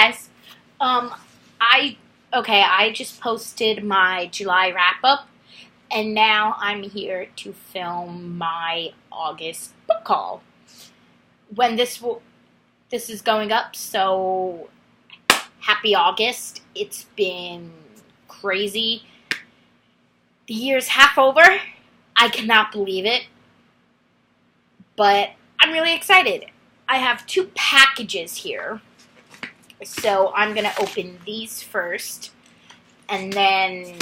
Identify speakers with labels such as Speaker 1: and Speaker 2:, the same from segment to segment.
Speaker 1: guys. Um, I just posted my July wrap up, and now I'm here to film my August book haul. When this is going up, so happy August. It's been crazy. The year's half over. I cannot believe it, but I'm really excited. I have two packages here. So I'm going to open these first, and then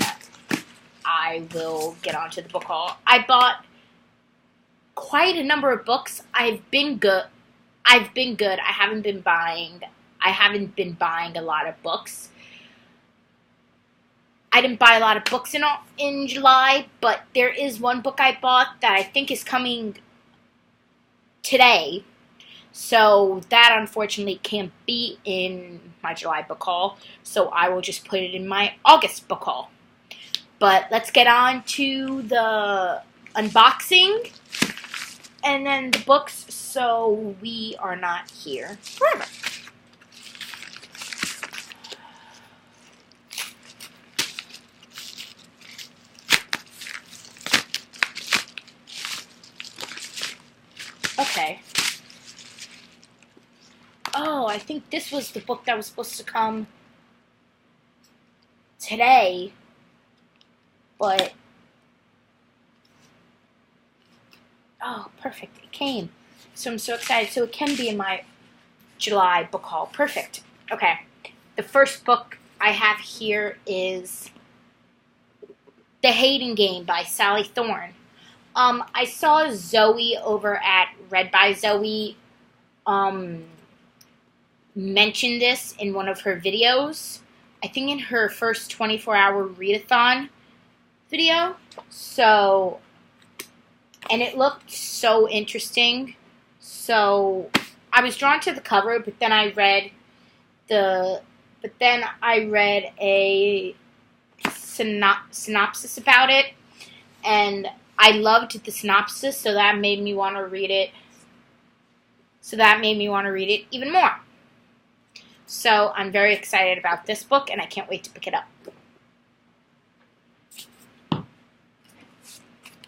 Speaker 1: I will get on to the book haul. I bought quite a number of books. I've been good. I haven't been buying a lot of books. I didn't buy a lot of books in July, but there is one book I bought that I think is coming today. So that unfortunately can't be in my July book haul, so I will just put it in my August book haul. But let's get on to the unboxing and then the books so we are not here forever. Okay. Oh, I think this was the book that was supposed to come today, but oh, perfect, it came. So I'm so excited. So it can be in my July book haul. Perfect. Okay, the first book I have here is The Hating Game by Sally Thorne. I saw Zoe over at Read by Zoe mention this in one of her videos. I think in her first 24-hour readathon video. So, and it looked so interesting. So, I was drawn to the cover, but then I read a synopsis about it, and I loved the synopsis, so that made me want to read it. Even more. So I'm very excited about this book, and I can't wait to pick it up.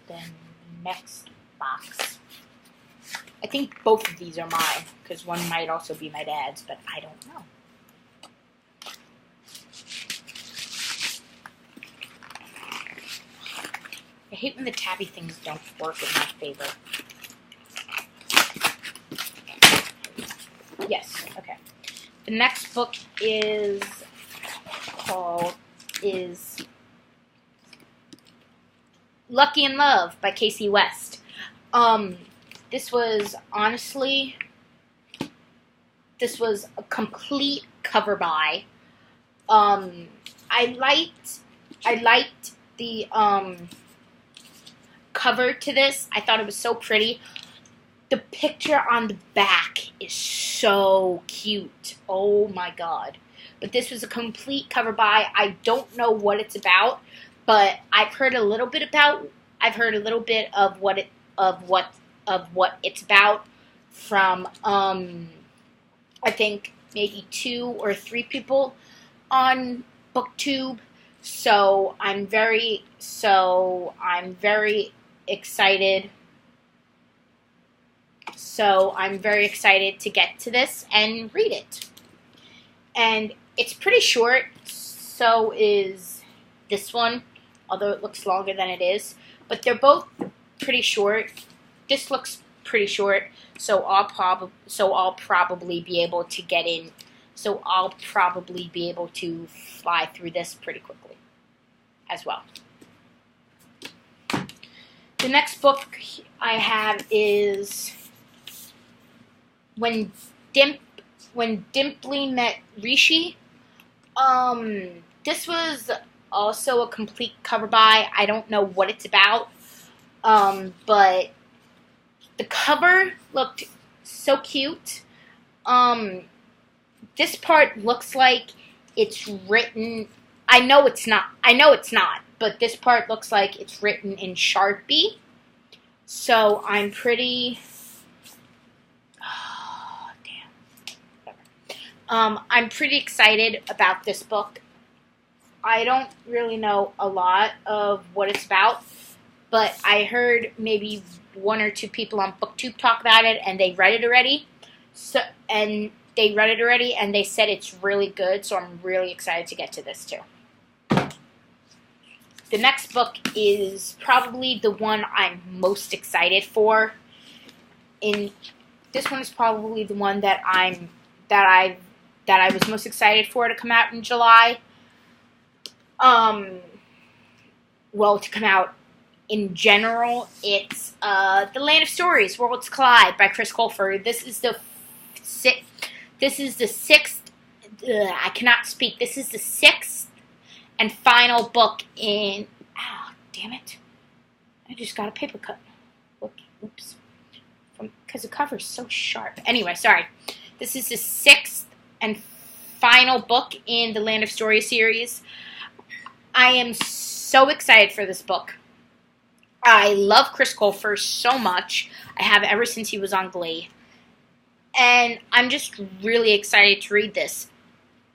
Speaker 1: Then next box. I think both of these are mine, because one might also be my dad's, but I don't know. I hate when the tabby things don't work in my favor. Yes, okay. The next book is Lucky in Love by Casey West. This was a complete cover buy. I liked the cover to this. I thought it was so pretty. The picture on the back is so cute. Oh my god. But this was a complete cover buy. I don't know what it's about, but I've heard a little bit of what it's about from I think maybe 2 or 3 people on BookTube. So I'm very excited. So I'm very excited to get to this and read it. And it's pretty short, so is this one, although it looks longer than it is. But they're both pretty short. This looks pretty short, so I'll probably be able to get in. So I'll probably be able to fly through this pretty quickly as well. The next book I have is When Dimply Met Rishi. This was also a complete cover buy. I don't know what it's about, but the cover looked so cute. This part looks like it's written. I know it's not, but this part looks like it's written in Sharpie. So I'm pretty. I'm pretty excited about this book. I don't really know a lot of what it's about, but I heard maybe one or two people on BookTube talk about it, and they read it already. And they said it's really good, so I'm really excited to get to this too. The next book is probably the one I'm most excited for. This one is probably the one that I was most excited for to come out in July. Well, to come out in general, it's The Land of Stories: Worlds Collide by Chris Colfer. This is the sixth. I cannot speak. This is the sixth and final book in. Oh, damn it! I just got a paper cut. Whoops. Because the cover is so sharp. Anyway, sorry. This is the sixth and final book in the Land of Stories series. I am so excited for this book. I love Chris Colfer so much. I have ever since he was on Glee. And I'm just really excited to read this.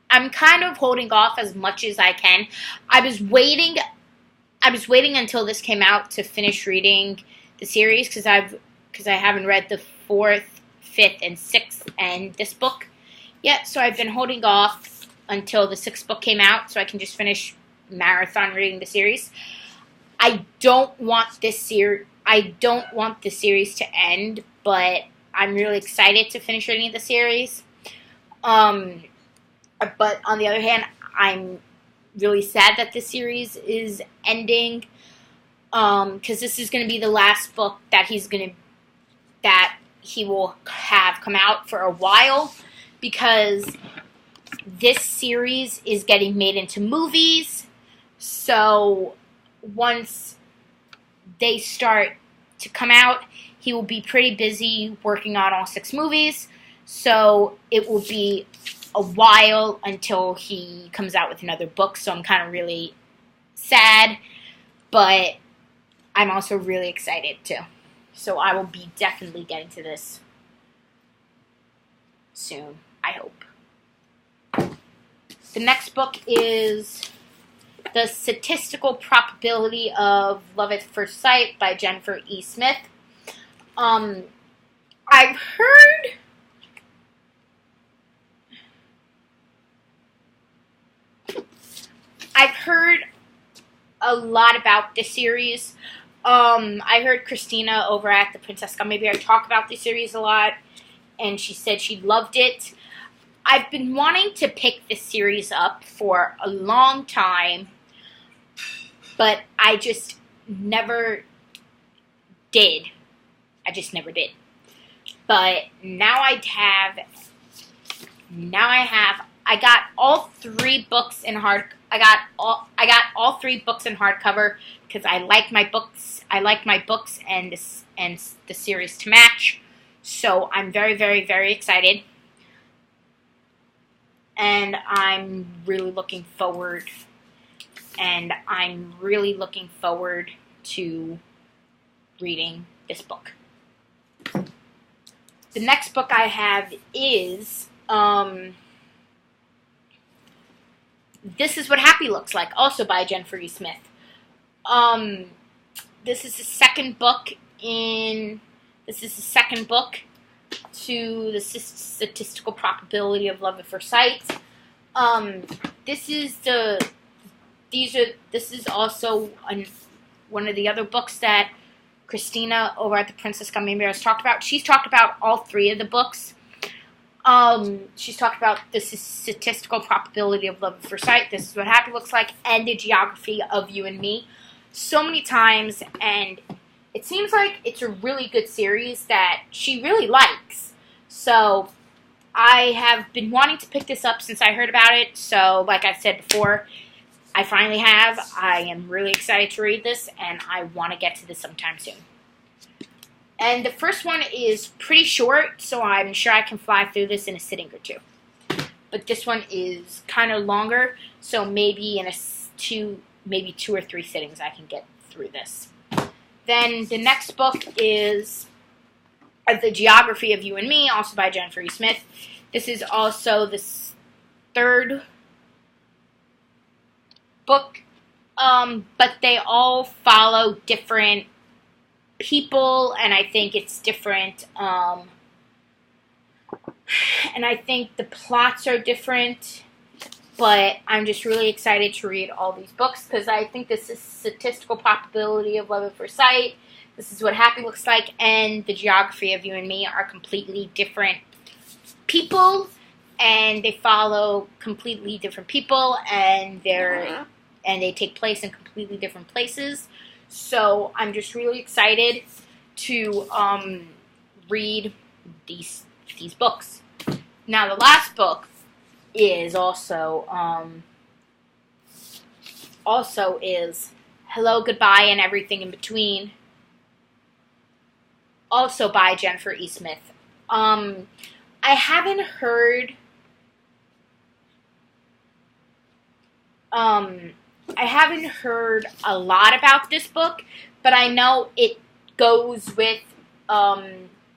Speaker 1: I'm kind of holding off as much as I can. I was waiting until this came out to finish reading the series because I haven't read the 4th, 5th, and 6th and this book yet. So I've been holding off until the 6th book came out so I can just finish marathon reading the series. I don't want the series to end, but I'm really excited to finish reading the series. But on the other hand, I'm really sad that the series is ending. Because this is going to be the last book that he will have come out for a while. Because this series is getting made into movies. So once they start to come out, he will be pretty busy working on all 6 movies. So it will be a while until he comes out with another book. So I'm kind of really sad. But I'm also really excited too. So I will be definitely getting to this soon, I hope. The next book is The Statistical Probability of Love at First Sight by Jennifer E. Smith. I've heard a lot about this series. I heard Christina over at the Princess Gummy Bear talk about this series a lot, and she said she loved it. I've been wanting to pick this series up for a long time, but I just never did. But now I got all 3 books in hard. I got all 3 books in hardcover because I like my books. I like my books and the series to match. So I'm very, very, very excited, and I'm really looking forward. To reading this book. The next book I have is This Is What Happy Looks Like, also by Jennifer E. Smith. This is the second book to the Statistical Probability of Love at First Sight. This is also one of the other books that Christina over at the Princess Gummy Bear has talked about. She's talked about all 3 of the books. She's talked about the Statistical Probability of Love at First Sight, This Is What Happy Looks Like, and the Geography of You and Me so many times, and it seems like it's a really good series that she really likes. So I have been wanting to pick this up since I heard about it. So like I said before, I finally have. I am really excited to read this, and I want to get to this sometime soon. And the first one is pretty short, so I'm sure I can fly through this in a sitting or 2. But this one is kind of longer, so maybe in 2 or 3 sittings I can get through this. Then the next book is The Geography of You and Me, also by Jennifer E. Smith. This is also this third book, but they all follow different people, and I think it's different, and I think the plots are different, but I'm just really excited to read all these books, because I think this is Statistical Probability of Love at First Sight, This Is What Happy Looks Like, and The Geography of You and Me are completely different people, and they follow completely different people, and they take place in completely different places. So I'm just really excited to read these books. Now the last book is also is Hello, Goodbye, and Everything in Between. Also by Jennifer E. Smith. I haven't heard a lot about this book, but I know it goes with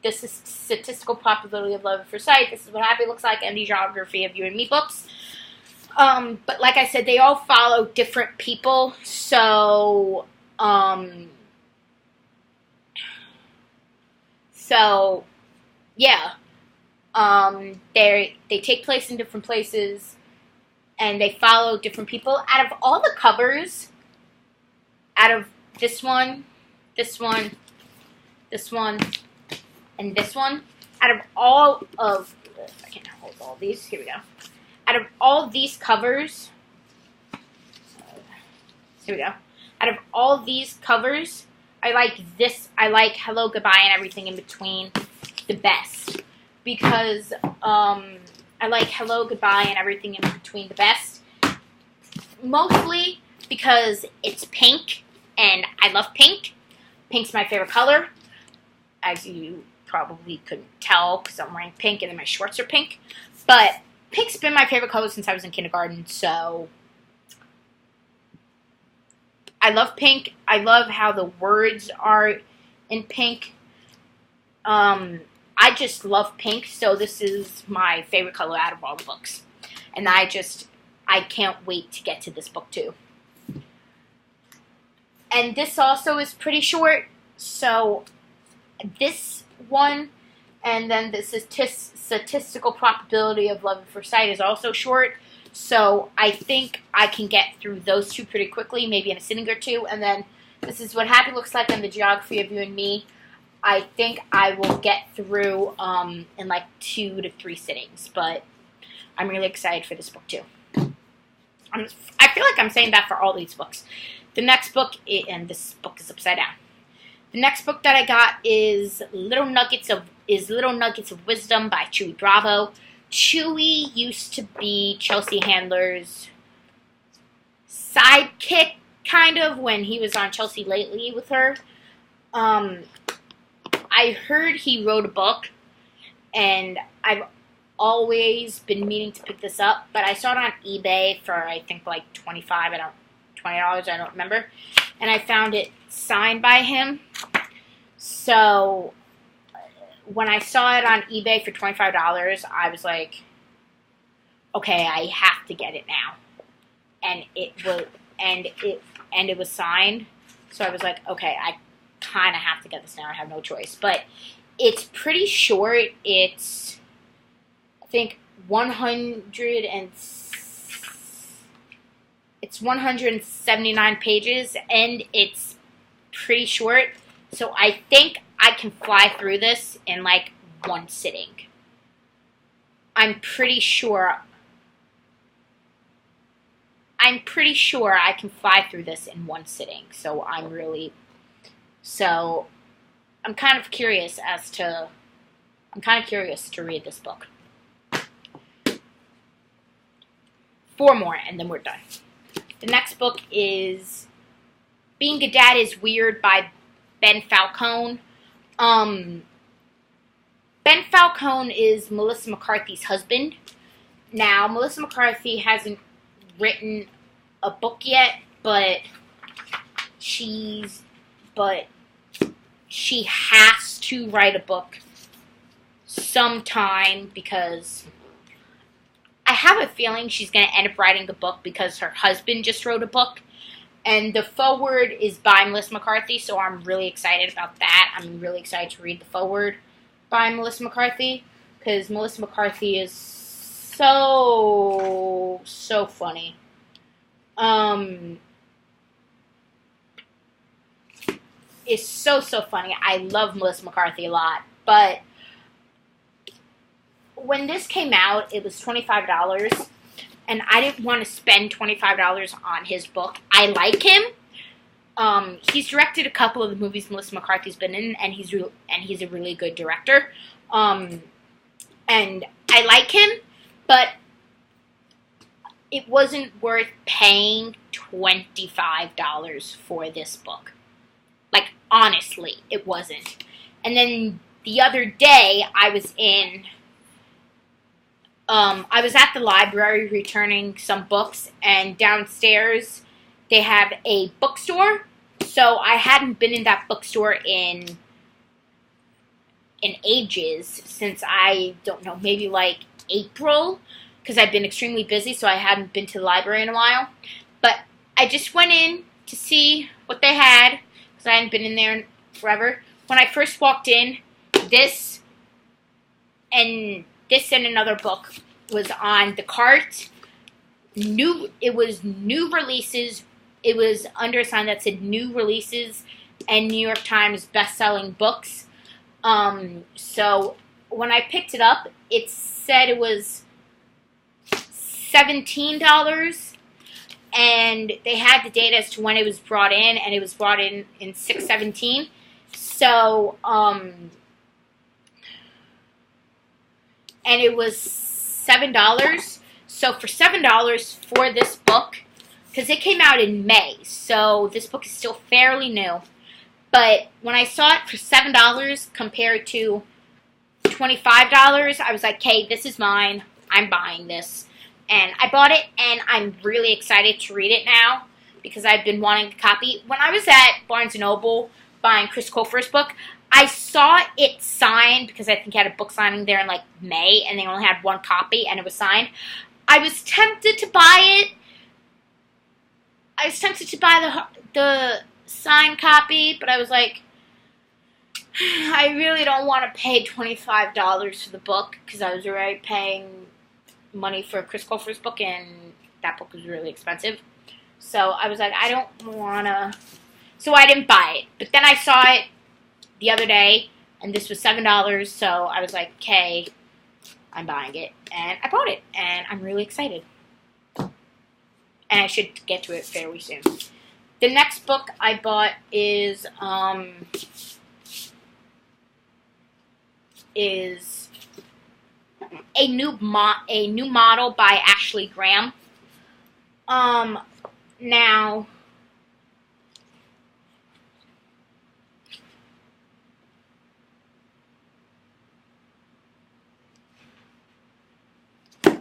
Speaker 1: this is Statistical Probability of Love at First Sight, This Is What Happy Looks Like, and The Geography of You and Me books. But like I said, they all follow different people, so yeah. They take place in different places, and they follow different people. Out of all the covers, out of this one, and this one, out of all of, I can't hold all these, here we go. Out of all these covers, here we go. Out of all these covers, I like Hello, Goodbye, and Everything in Between the best. Because I like Hello, Goodbye, and Everything in Between the best. Mostly because it's pink, and I love pink. Pink's my favorite color, as you probably couldn't tell because I'm wearing pink and then my shorts are pink. But pink's been my favorite color since I was in kindergarten, so I love pink. I love how the words are in pink. I just love pink, so this is my favorite color out of all the books. And I can't wait to get to this book too. And this also is pretty short, so this one, and then the Statistical Probability of Love at First Sight is also short, so I think I can get through those two pretty quickly, maybe in a sitting or two, and then This Is What Happy Looks Like and The Geography of You and Me, I think I will get through in like 2 to 3 sittings, but I'm really excited for this book too. I feel like I'm saying that for all these books. The next book, and this book is upside down. The next book that I got is Little Nuggets of Wisdom by Chewy Bravo. Chewy used to be Chelsea Handler's sidekick, kind of, when he was on Chelsea Lately with her. I heard he wrote a book, and I've always been meaning to pick this up, but I saw it on eBay for, I think, like $20, I don't remember, and I found it signed by him. So when I saw it on eBay for $25, I was like, okay, I have to get it now. And it was signed, so I was like, okay, I kind of have to get this now. I have no choice. But it's pretty short. It's, I think, 179 pages, and it's pretty short. So I think I can fly through this in like one sitting. I'm pretty sure I can fly through this in one sitting. So I'm kind of curious to read this book. 4 more, and then we're done. The next book is Being a Dad is Weird by Ben Falcone. Ben Falcone is Melissa McCarthy's husband. Now, Melissa McCarthy hasn't written a book yet, but she has to write a book sometime, because I have a feeling she's going to end up writing a book because her husband just wrote a book. And the foreword is by Melissa McCarthy, so I'm really excited about that. I'm really excited to read the foreword by Melissa McCarthy, because Melissa McCarthy is so funny. It's so funny. I love Melissa McCarthy a lot, but when this came out, it was $25, and I didn't want to spend $25 on his book. I like him. He's directed a couple of the movies Melissa McCarthy's been in, and he's a really good director. And I like him, but it wasn't worth paying $25 for this book. Like, honestly, it wasn't. And then the other day, I was at the library returning some books, and downstairs they have a bookstore. So I hadn't been in that bookstore in ages, since I don't know, maybe like April, because I've been extremely busy, so I hadn't been to the library in a while. But I just went in to see what they had, because I hadn't been in there in forever. When I first walked in, this and another book was on the cart. It was new releases. It was under a sign that said new releases and New York Times best-selling books. So when I picked it up, it said it was $17, and they had the date as to when it was brought in, and it was brought in 6/17. So, and it was $7. So for $7 for this book, because it came out in May, so this book is still fairly new. But when I saw it for $7 compared to $25, I was like, "Okay, this is mine. I'm buying this." And I bought it, and I'm really excited to read it now, because I've been wanting a copy. When I was at Barnes & Noble buying Chris Colfer's book, I saw it signed, because I think he had a book signing there in like May, and they only had one copy, and it was signed. I was tempted to buy it. I was tempted to buy the signed copy, but I was like, I really don't want to pay $25 for the book, because I was already paying money for Chris Colfer's book, and that book was really expensive. So I was like, I don't want to. So I didn't buy it. But then I saw it the other day, and this was $7, so I was like, okay, I'm buying it. And I bought it, and I'm really excited. And I should get to it fairly soon. The next book I bought is a new model by Ashley Graham. Now,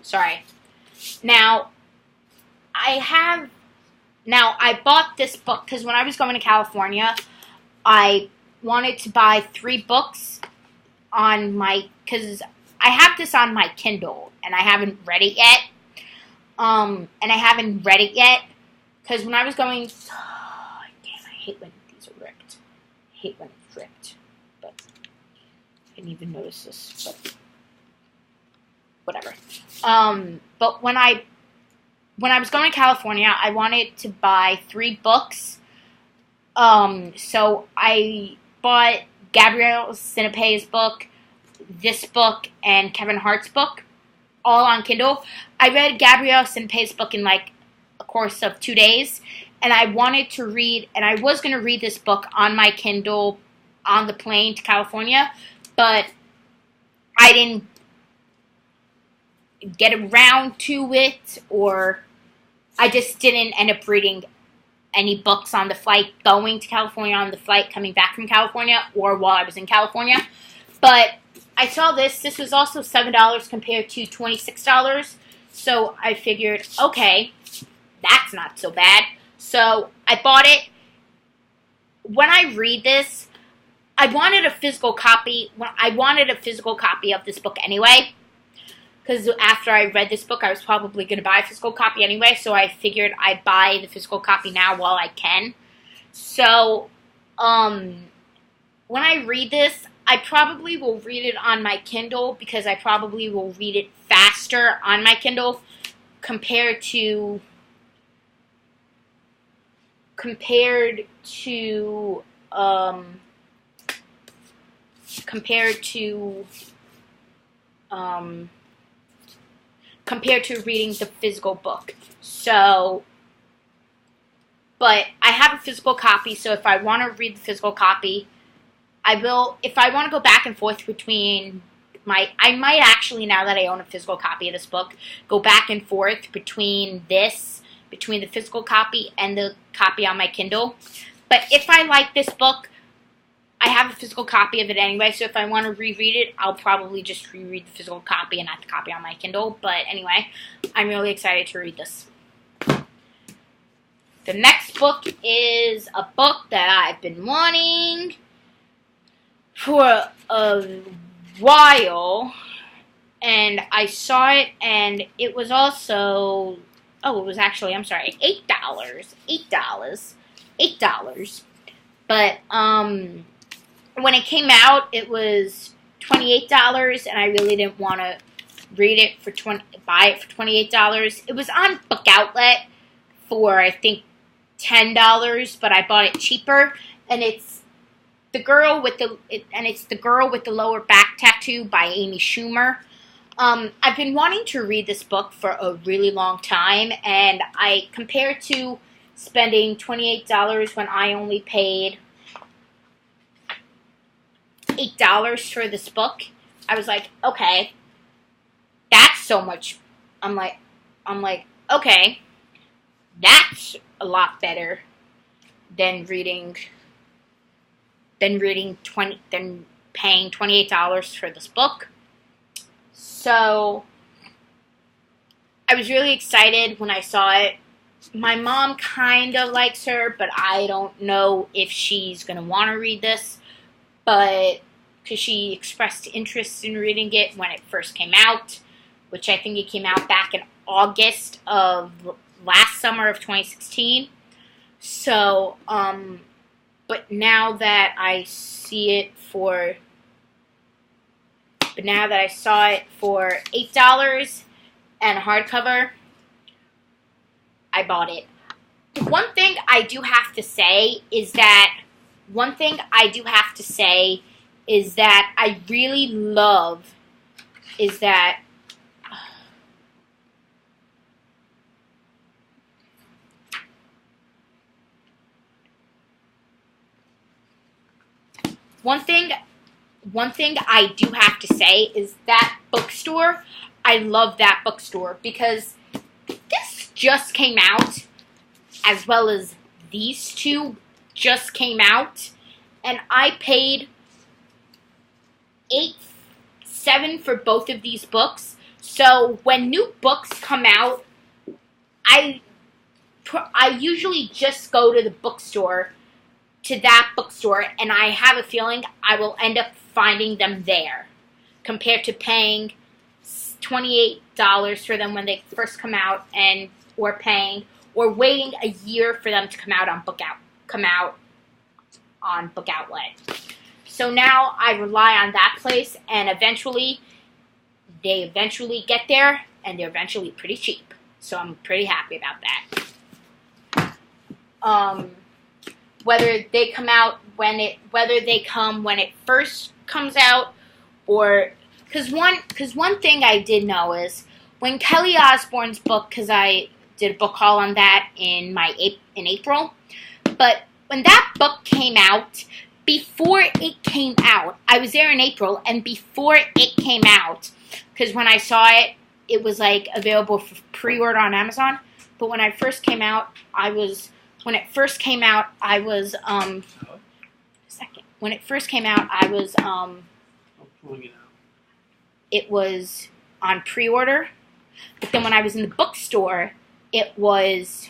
Speaker 1: sorry. Now, I bought this book because when I was going to California, I wanted to buy 3 books because I have this on my Kindle, and I haven't read it yet. Because when I was going, damn, I hate when these are ripped. I hate when it's ripped, but I didn't even notice this, but whatever. But when I was going to California, I wanted to buy 3 books. So I bought Gabrielle Sinepe's book, this book, and Kevin Hart's book, all on Kindle. I read Gabrielle Sinepe's book in like a course of 2 days, and I wanted to read, and I was going to read this book on my Kindle on the plane to California, but I didn't get around to it, or I just didn't end up reading any books on the flight going to California, on the flight coming back from California, or while I was in California. But I saw this. This was also $7 compared to $26. So I figured, okay, that's not so bad. So I bought it. When I read this, I wanted a physical copy. I wanted a physical copy of this book anyway, because after I read this book, I was probably going to buy a physical copy anyway, so I figured I'd buy the physical copy now while I can. So, when I read this, I probably will read it on my Kindle because I probably will read it faster on my Kindle compared to compared to um, compared to um, compared to reading the physical book. So, but I have a physical copy, so if I want to read the physical copy, I will. If I want to go back and forth between I might actually, now that I own a physical copy of this book, go back and forth between the physical copy and the copy on my Kindle. But if I like this book, I have a physical copy of it anyway, so if I want to reread it, I'll probably just reread the physical copy and not the copy on my Kindle. But anyway, I'm really excited to read this. The next book is a book that I've been wanting for a while, and I saw it, and it was also, it was actually, I'm sorry, $8. But, when it came out, it was $28, and I really didn't want to buy it for $28. It was on Book Outlet for, I think, $10, but I bought it cheaper, and it's the girl with the lower back tattoo by Amy Schumer. I've been wanting to read this book for a really long time, and compared to spending $28 when I only paid $8 for this book, I was like, okay, that's so much. I'm like, okay, that's a lot better than paying $28 for this book. So I was really excited when I saw it. My mom kind of likes her, but I don't know if she's going to want to read this, but because she expressed interest in reading it when it first came out, which I think it came out back in August of last summer of 2016. So, but now that I saw it for $8 and a hardcover, I bought it. One thing I do have to say is that I really love is that One thing I do have to say is that bookstore, I love that bookstore because this just came out, as well as these two just came out, and I paid $7 for both of these books. So when new books come out, I usually just go to that bookstore, and I have a feeling I will end up finding them there, compared to paying $28 for them when they first come out, or waiting a year for them to come out on Book Outlet. So now I rely on that place, and they eventually get there, and they're eventually pretty cheap. So I'm pretty happy about that. Whether they come when it first comes out, or because one thing I did know is when Kelly Osbourne's book, because I did a book haul on that in April, but when that book came out, before it came out, I was there in April, and before it came out, because when I saw it, it was like available for pre-order on Amazon. But when it first came out, I was When it first came out, it was on pre-order. But then when I was in the bookstore, it was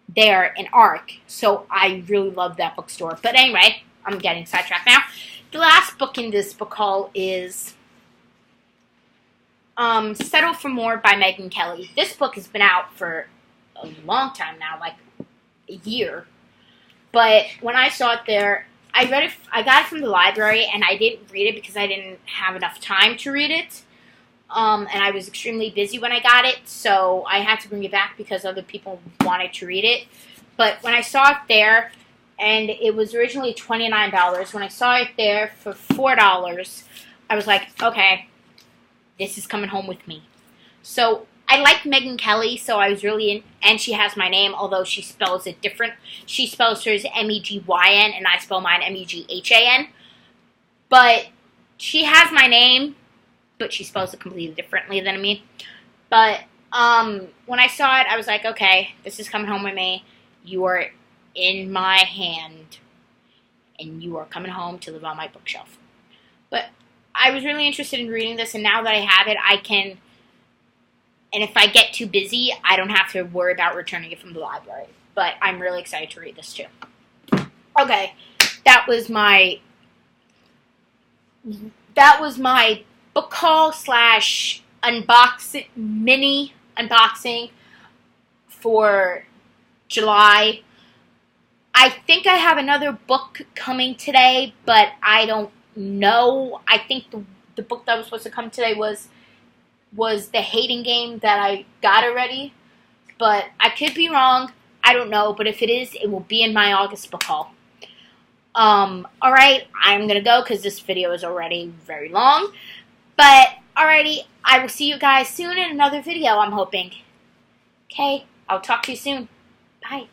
Speaker 1: there in ARC. So I really loved that bookstore. But anyway, I'm getting sidetracked now. The last book in this book haul is Settle for More by Megyn Kelly. This book has been out for a long time now, like a year. But when I saw it there, I read it. I got it from the library, and I didn't read it because I didn't have enough time to read it. And I was extremely busy when I got it, so I had to bring it back because other people wanted to read it. But when I saw it there, and it was originally $29, when I saw it there for $4, I was like, okay, this is coming home with me. So I like Megyn Kelly, so I was really in, and she has my name, although she spells it different. She spells hers M-E-G-Y-N, and I spell mine M-E-G-H-A-N. But she has my name, but she spells it completely differently than me. But when I saw it, I was like, okay, this is coming home with me. You are in my hand, and you are coming home to live on my bookshelf. But I was really interested in reading this, and now that I have it, I can, and if I get too busy, I don't have to worry about returning it from the library. But I'm really excited to read this too. Okay, that was my book haul / unboxing, mini unboxing for July. I think I have another book coming today, but I don't know. I think the book that was supposed to come today was The Hating Game that I got already, but I could be wrong. I don't know, but if it is, it will be in my August book haul. Alright, I'm gonna go because this video is already very long. But, alrighty, I will see you guys soon in another video, I'm hoping. Okay, I'll talk to you soon. Bye.